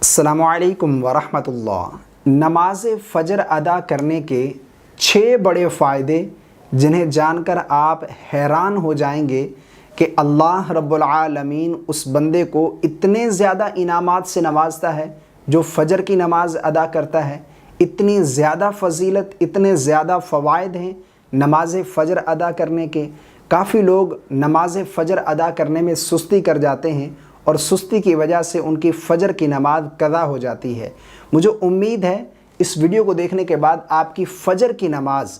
अस्सलामु अलैकुम वरहमतुल्लाह। नमाज फ़जर अदा करने के 6 बड़े फ़ायदे जिन्हें जानकर आप हैरान हो जाएंगे कि अल्लाह रब्बुल आलमीन उस बंदे को इतने ज़्यादा इनामात से नवाजता है जो फ़जर की नमाज़ अदा करता है। इतनी ज़्यादा फ़जीलत, इतने ज़्यादा फ़वाइद हैं नमाज फ़जर अदा करने के। काफ़ी लोग नमाज फ़जर अदा करने में सुस्ती कर जाते हैं और सुस्ती की वजह से उनकी फ़जर की नमाज कज़ा हो जाती है। मुझे उम्मीद है इस वीडियो को देखने के बाद आपकी फ़जर की नमाज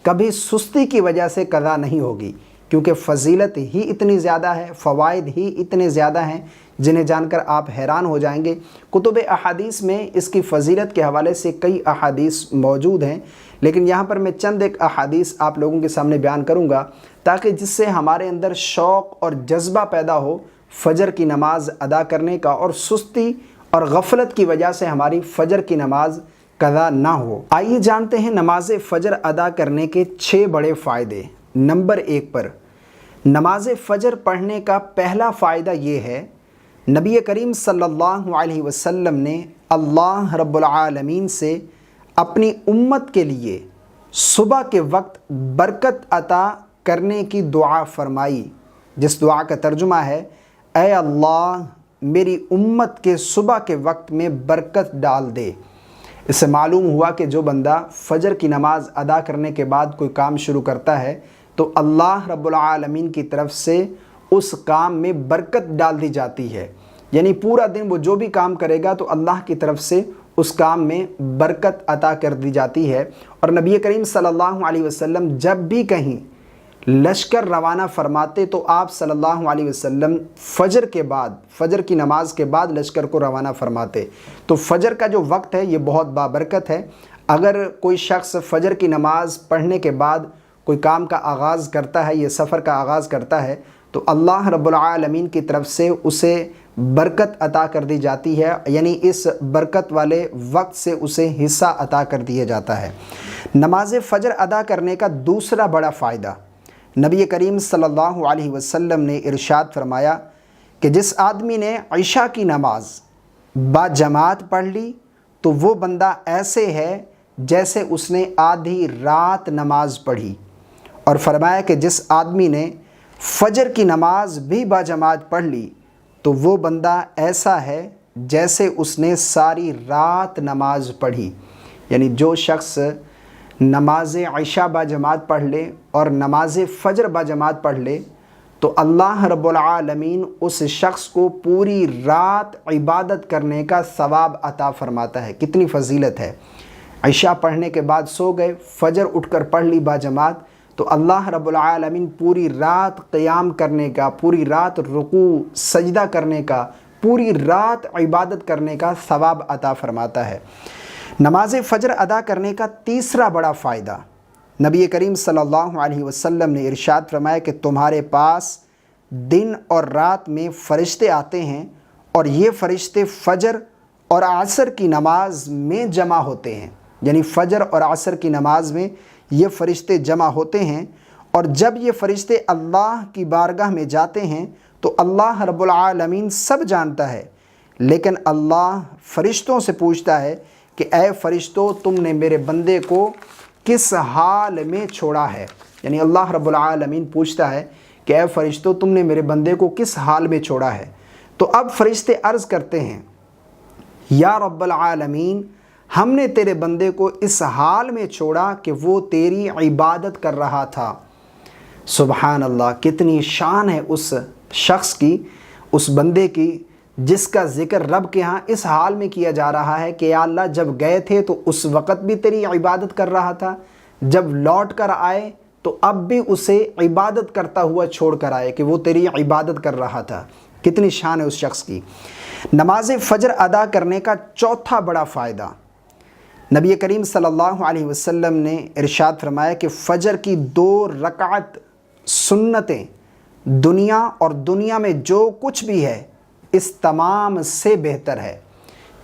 कभी सुस्ती की वजह से कज़ा नहीं होगी, क्योंकि फ़जीलत ही इतनी ज़्यादा है, फ़वाइद ही इतने ज़्यादा हैं जिन्हें जानकर आप हैरान हो जाएंगे। कुतुब अहादीस में इसकी फ़जीलत के हवाले से कई अहादीस मौजूद हैं, लेकिन यहाँ पर मैं चंद एक अहादीस आप लोगों के सामने बयान करूँगा ताकि जिससे हमारे अंदर शौक़ और जज्बा पैदा हो फ़जर की नमाज अदा करने का, और सुस्ती और गफलत की वजह से हमारी फ़जर की नमाज कज़ा ना हो। आइए जानते हैं नमाज फ़जर अदा करने के 6 बड़े फ़ायदे। नंबर 1 पर नमाज फ़जर पढ़ने का पहला फ़ायदा ये है, नबी करीम सल्लल्लाहु अलैहि वसल्लम ने अल्लाह रब्बुल आलमीन से अपनी उम्मत के लिए सुबह के वक्त बरकत अता करने की दुआ फरमाई, जिस दुआ का तर्जुमा है, ऐ अल्लाह मेरी उम्मत के सुबह के वक्त में बरकत डाल दे। इससे मालूम हुआ कि जो बंदा फ़जर की नमाज अदा करने के बाद कोई काम शुरू करता है तो अल्लाह रब्बुल आलमीन की तरफ से उस काम में बरकत डाल दी जाती है। यानी पूरा दिन वो जो भी काम करेगा तो अल्लाह की तरफ से उस काम में बरकत अता कर दी जाती है। और नबी करीम सल्लल्लाहु अलैहि वसल्लम जब भी कहीं लश्कर रवाना फरमाते तो आप सल्लल्लाहु अलैहि वसल्लम फ़जर के बाद, फ़जर की नमाज के बाद लश्कर को रवाना फरमाते। तो फ़जर का जो वक्त है ये बहुत बाबरकत है। अगर कोई शख्स फ़जर की नमाज पढ़ने के बाद कोई काम का आगाज़ करता है, ये सफ़र का आगाज़ करता है, तो अल्लाह रब्बुल आलमीन की तरफ से उसे बरकत अता कर दी जाती है। यानी इस बरकत वाले वक्त से उसे हिस्सा अता कर दिया जाता है। नमाज फ़जर अदा करने का दूसरा बड़ा फ़ायदा, नबी करीम सल्लल्लाहु अलैहि वसल्लम ने इरशाद फरमाया कि जिस आदमी ने इशा की नमाज बाजमात पढ़ ली तो वो बंदा ऐसे है जैसे उसने आधी रात नमाज पढ़ी। और फरमाया कि जिस आदमी ने फ़जर की नमाज भी बाजमात पढ़ ली तो वो बंदा ऐसा है जैसे उसने सारी रात नमाज पढ़ी। यानी जो शख्स नमाज इशा बाजमात पढ़ ले और नमाज फ़जर बाजमात पढ़ ले तो अल्लाह रब्बुल आलमीन उस शख्स को पूरी रात इबादत करने का सवाब अता फरमाता है। कितनी फ़जीलत है। इशा पढ़ने के बाद सो गए, फ़जर उठकर पढ़ ली बाजमात, तो अल्लाह रब्बुल आलमीन पूरी रात क़याम करने का, पूरी रात रुकू सजदा करने का, पूरी रात इबादत करने का सवाब अता फरमाता है। नमाज फ़जर अदा करने का तीसरा बड़ा फ़ायदा, नबी करीम सल्लल्लाहु अलैहि वसल्लम ने इरशाद फरमाया कि तुम्हारे पास दिन और रात में फ़रिश्ते आते हैं और ये फ़रिश्ते फ़जर और असर की नमाज में जमा होते हैं। यानी फ़जर और असर की नमाज में ये फ़रिश्ते जमा होते हैं, और जब ये फ़रिश्ते अल्लाह की बारगाह में जाते हैं तो अल्लाह रब्बुल आलमीन सब जानता है, लेकिन अल्लाह फ़रिश्तों से पूछता है कि ऐ फ़रिश्तों तुमने मेरे बंदे को किस हाल में छोड़ा है। यानी अल्लाह रब्बुल आलमीन पूछता है कि ऐ फ़रिश्तों तुमने मेरे बंदे को किस हाल में छोड़ा है। तो अब फ़रिश्ते अर्ज़ करते हैं, या रब्बुल आलमीन हमने तेरे बंदे को इस हाल में छोड़ा कि वो तेरी इबादत कर रहा था। सुबहान अल्लाह, कितनी शान है उस शख्स की, उस बंदे की जिसका ज़िक्र रब के यहाँ इस हाल में किया जा रहा है कि या अल्लाह जब गए थे तो उस वक़्त भी तेरी इबादत कर रहा था, जब लौट कर आए तो अब भी उसे इबादत करता हुआ छोड़ कर आए कि वो तेरी इबादत कर रहा था। कितनी शान है उस शख्स की। नमाज फ़जर अदा करने का चौथा बड़ा फ़ायदा, नबी करीम सल्लल्लाहु अलैहि वसल्लम ने इरशाद फरमाया कि फ़जर की 2 रकात सुन्नतें दुनिया और दुनिया में जो कुछ भी है इस तमाम से बेहतर है।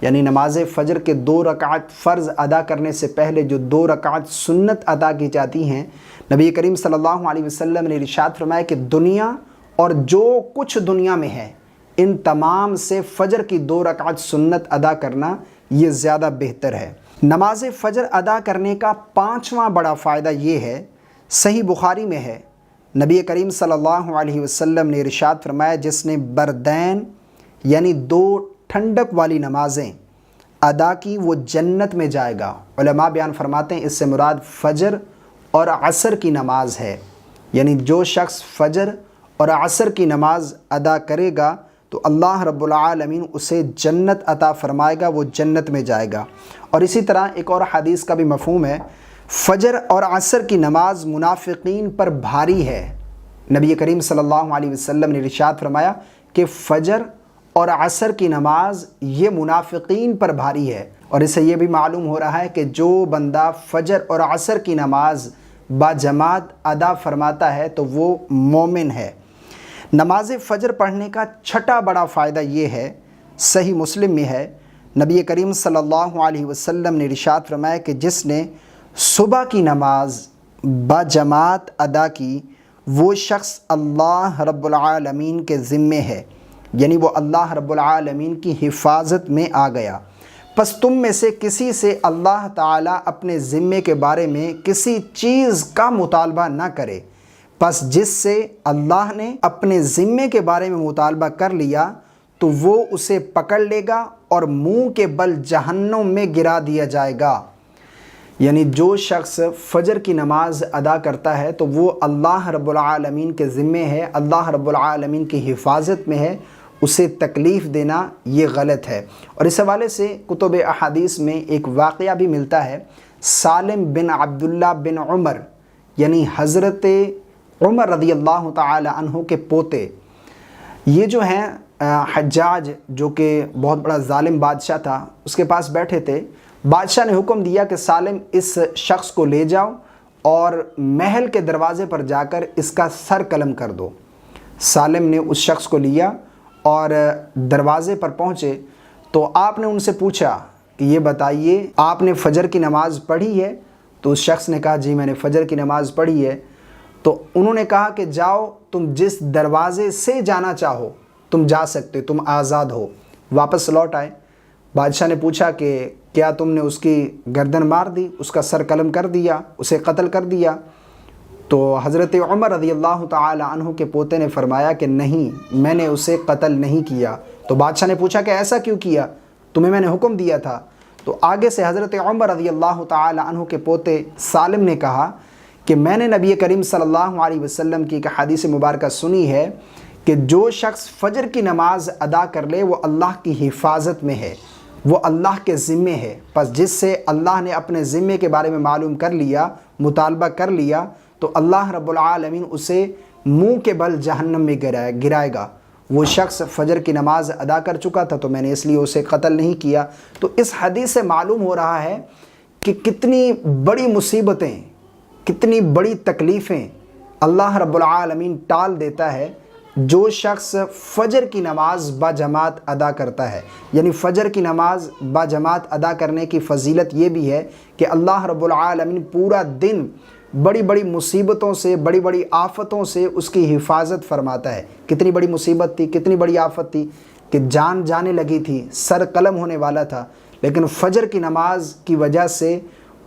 यानी नमाज फ़जर के 2 रकात फ़र्ज़ अदा करने से पहले जो 2 रकात सुन्नत अदा की जाती हैं, नबी करीम सल्लल्लाहु अलैहि वसल्लम ने इरशाद फरमाया कि दुनिया और जो कुछ दुनिया में है ان تمام سے فجر کی 2 رکعت سنت ادا کرنا یہ زیادہ بہتر ہے۔ نماز فجر ادا کرنے کا 5واں بڑا فائدہ یہ ہے، صحیح بخاری میں ہے، نبی کریم صلی اللہ علیہ وسلم نے ارشاد فرمایا، جس نے بردین یعنی 2 ٹھنڈک والی نمازیں ادا کی وہ جنت میں جائے گا۔ علماء بیان فرماتے ہیں اس سے مراد فجر اور عصر کی نماز ہے، یعنی جو شخص فجر اور عصر کی نماز ادا کرے گا تو اللہ رب العالمین اسے جنت عطا فرمائے گا، وہ جنت میں جائے گا۔ اور اسی طرح ایک اور حدیث کا بھی مفہوم ہے، فجر اور عصر کی نماز منافقین پر بھاری ہے۔ نبی کریم صلی اللہ علیہ وسلم نے ارشاد فرمایا کہ فجر اور عصر کی نماز یہ منافقین پر بھاری ہے، اور اس سے یہ بھی معلوم ہو رہا ہے کہ جو بندہ فجر اور عصر کی نماز باجماعت ادا فرماتا ہے تو وہ مومن ہے۔ نماز فجر پڑھنے کا 6واں بڑا فائدہ یہ ہے، صحیح مسلم میں ہے، نبی کریم صلی اللہ علیہ وسلم نے ارشاد فرمایا کہ جس نے صبح کی نماز باجماعت ادا کی وہ شخص اللہ رب العالمین کے ذمے ہے، یعنی وہ اللہ رب العالمین کی حفاظت میں آ گیا۔ پس تم میں سے کسی سے اللہ تعالیٰ اپنے ذمے کے بارے میں کسی چیز کا مطالبہ نہ کرے، پس جس سے اللہ نے اپنے ذمے کے بارے میں مطالبہ کر لیا تو وہ اسے پکڑ لے گا اور منہ کے بل جہنم میں گرا دیا جائے گا۔ یعنی جو شخص فجر کی نماز ادا کرتا ہے تو وہ اللہ رب العالمین کے ذمے ہے، اللہ رب العالمین کی حفاظت میں ہے، اسے تکلیف دینا یہ غلط ہے۔ اور اس حوالے سے کتب احادیث میں ایک واقعہ بھی ملتا ہے، سالم بن عبداللہ بن عمر یعنی حضرت عمر رضی اللہ تعالی عنہ کے پوتے، یہ جو ہیں حجاج جو کہ بہت بڑا ظالم بادشاہ تھا، اس کے پاس بیٹھے تھے۔ بادشاہ نے حکم دیا کہ سالم اس شخص کو لے جاؤ اور محل کے دروازے پر جا کر اس کا سر قلم کر دو۔ سالم نے اس شخص کو لیا اور دروازے پر پہنچے تو آپ نے ان سے پوچھا کہ یہ بتائیے آپ نے فجر کی نماز پڑھی ہے؟ تو اس شخص نے کہا جی میں نے فجر کی نماز پڑھی ہے۔ تو انہوں نے کہا کہ جاؤ، تم جس دروازے سے جانا چاہو تم جا سکتے، تم آزاد ہو۔ واپس لوٹ آئے۔ بادشاہ نے پوچھا کہ کیا تم نے اس کی گردن مار دی، اس کا سر قلم کر دیا، اسے قتل کر دیا؟ تو حضرت عمر رضی اللہ تعالی عنہ کے پوتے نے فرمایا کہ نہیں، میں نے اسے قتل نہیں کیا۔ تو بادشاہ نے پوچھا کہ ایسا کیوں کیا؟ تمہیں میں نے حکم دیا تھا۔ تو آگے سے حضرت عمر رضی اللہ تعالی عنہ کے پوتے سالم نے کہا کہ میں نے نبی کریم صلی اللہ علیہ وسلم کی ایک حدیث مبارکہ سنی ہے کہ جو شخص فجر کی نماز ادا کر لے وہ اللہ کی حفاظت میں ہے، وہ اللہ کے ذمے ہے، پس جس سے اللہ نے اپنے ذمے کے بارے میں معلوم کر لیا، مطالبہ کر لیا، تو اللہ رب العالمین اسے منہ کے بل جہنم میں گرائے گا۔ وہ شخص فجر کی نماز ادا کر چکا تھا تو میں نے اس لیے اسے قتل نہیں کیا۔ تو اس حدیث سے معلوم ہو رہا ہے کہ کتنی بڑی مصیبتیں، کتنی بڑی تکلیفیں اللہ رب العالمین ٹال دیتا ہے جو شخص فجر کی نماز باجماعت ادا کرتا ہے۔ یعنی فجر کی نماز باجماعت ادا کرنے کی فضیلت یہ بھی ہے کہ اللہ رب العالمین پورا دن بڑی بڑی مصیبتوں سے، بڑی بڑی آفتوں سے اس کی حفاظت فرماتا ہے۔ کتنی بڑی مصیبت تھی، کتنی بڑی آفت تھی کہ جان جانے لگی تھی، سر قلم ہونے والا تھا، لیکن فجر کی نماز کی وجہ سے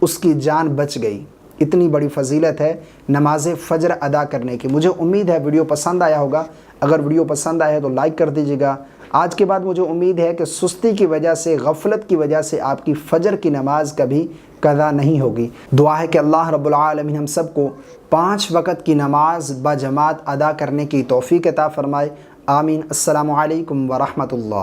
اس کی جان بچ گئی۔ اتنی بڑی فضیلت ہے نماز فجر ادا کرنے کی۔ مجھے امید ہے ویڈیو پسند آیا ہوگا۔ اگر ویڈیو پسند آیا ہے تو لائک کر دیجیے گا۔ آج کے بعد مجھے امید ہے کہ سستی کی وجہ سے، غفلت کی وجہ سے آپ کی فجر کی نماز کبھی قضا نہیں ہوگی۔ دعا ہے کہ اللہ رب العالمین ہم سب کو 5 وقت کی نماز باجماعت ادا کرنے کی توفیق عطا فرمائے۔ آمین۔ السلام علیکم ورحمۃ اللہ۔